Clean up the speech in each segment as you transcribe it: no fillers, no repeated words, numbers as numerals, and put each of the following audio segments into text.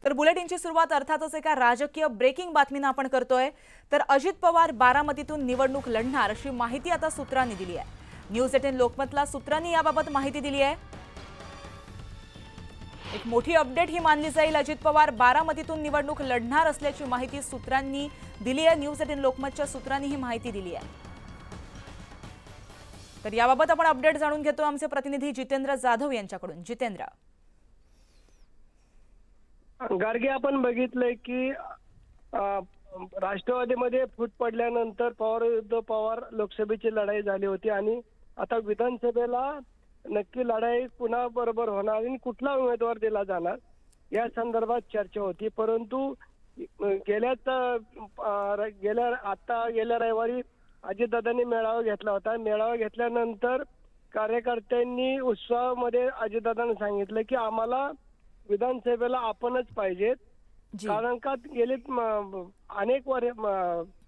तर बुलेटिनची सुरुवात अर्थातच एका राजकीय ब्रेकिंग बातमीने आपण करतोय। तर अजित पवार बारामतीतून निवडणूक लढणार अशी माहिती आता सूत्रांनी दिली आहे। न्यूज 18 लोकमतला सूत्रांनी याबाबत माहिती दिली आहे। एक मोठी अपडेट ही मानली जाईल। अजित पवार बारामतीतून निवडणूक लढणार असल्याची माहिती सूत्रांनी दिली आहे। न्यूज 18 लोकमतच्या सूत्रांनी ही माहिती दिली आहे। तर याबाबत आपण अपडेट जाणून घेतो आमचे प्रतिनिधी जितेंद्र जाधव यांच्याकडून। जितेंद्र, गार्गे, आपण बघितलंय की राष्ट्रवादीमध्ये फूट पडल्यानंतर पवार विरुद्ध पवार लोकसभेची लढाई झाली होती आणि आता विधानसभेला नक्की लढाई कुणा बरोबर होणार आणि कुठला उमेदवार दिला जाणार या संदर्भात चर्चा होती। परंतु गेल्या रविवारी अजितदादांनी मेळावा घेतला होता। मेळावा घेतल्यानंतर कार्यकर्त्यांनी उत्सवामध्ये अजितदादांनी सांगितलं की आम्हाला विधानसभेला आपणच पाहिजेत, कारण का गेले अनेक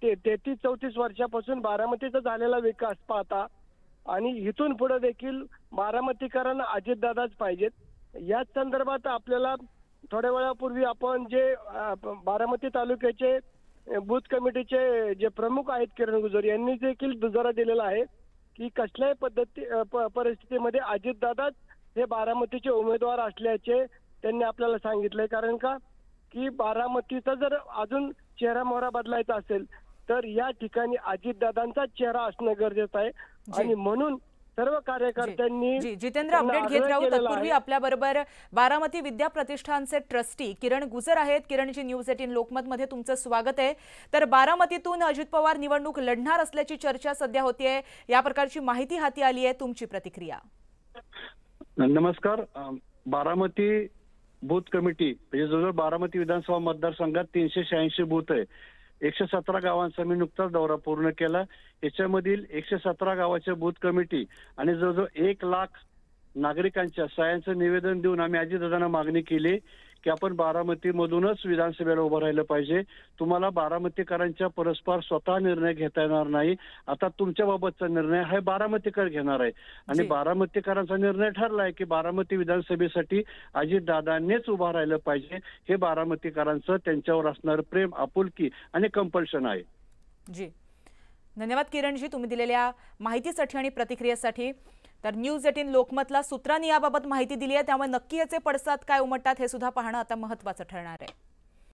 33-34 वर्षापासून बारामतीचा झालेला विकास पाहता आणि इथून पुढे देखील बारामतीकरांना अजितदादाच पाहिजेत। याच संदर्भात आपल्याला थोड्या वेळापूर्वी आपण जे बारामती तालुक्याचे बूथ कमिटीचे जे प्रमुख आहेत किरण गुजर यांनी देखील दुजोरा दिलेला आहे की कसल्याही परिस्थितीमध्ये अजितदादाच हे बारामतीचे उमेदवार असल्याचे त्यांनी आपल्याला सांगितलंय। कारण का की बारामतीचा जर अजून चेहरा मोहरा बदलायचा असेल तर या ठिकाणी अजितदादांचा चेहरा असणं गरजेचं आहे आणि म्हणून सर्व कार्यकर्त्यांनी जितेंद्र अपडेट घेत राहू। तत्पूर्वी आपल्या बरोबर बारामती विद्या प्रतिष्ठानचे ट्रस्टी किरण गुजर आहेत। किरणजी, न्यूज 18 लोकमत मध्ये तुमचं स्वागत आहे। तर बारामतीतून अजित पवार निवडणूक लढणार असल्याची चर्चा सध्या होतीये, या प्रकारची माहिती हाती आली आहे, तुमची प्रतिक्रिया? नमस्कार। बारामती बूथ कमिटी म्हणजे जवळजवळ बारामती विधानसभा मतदारसंघात 386 बूथ आहे। 117 गावांचा मी नुकताच दौरा पूर्ण केला। याच्यामधील 117 गावाच्या बूथ कमिटी आणि जवळजवळ 1 लाख नागरिकांच्या सह्यांचं निवेदन देऊन आम्ही अजितदादांना मागणी केली की आपण बारामतीमधूनच विधानसभेला उभं राहिलं पाहिजे। तुम्हाला बारामतीकरांच्या परस्पर स्वतः निर्णय घेता येणार नाही। आता तुमच्या बाबतचा निर्णय हा बारामतीकर घेणार आहे आणि बारामतीकरांचा निर्णय ठरलाय की बारामती विधानसभेसाठी अजितदादांनीच उभं राहिलं पाहिजे। हे बारामतीकरांचं त्यांच्यावर असणारं प्रेम, आपुलकी आणि कंपल्शन आहे। जी, धन्यवाद किरणजी तुम्ही दिलेल्या माहितीसाठी आणि प्रतिक्रियेसाठी। तर न्यूज 18 लोकमतला सूत्रांनी याबाबत माहिती दिली आहे, त्यामुळे नक्की याचे पडसाद काय उमटतात हे सुद्धा पाहणं आता महत्त्वाचं ठरणार आहे।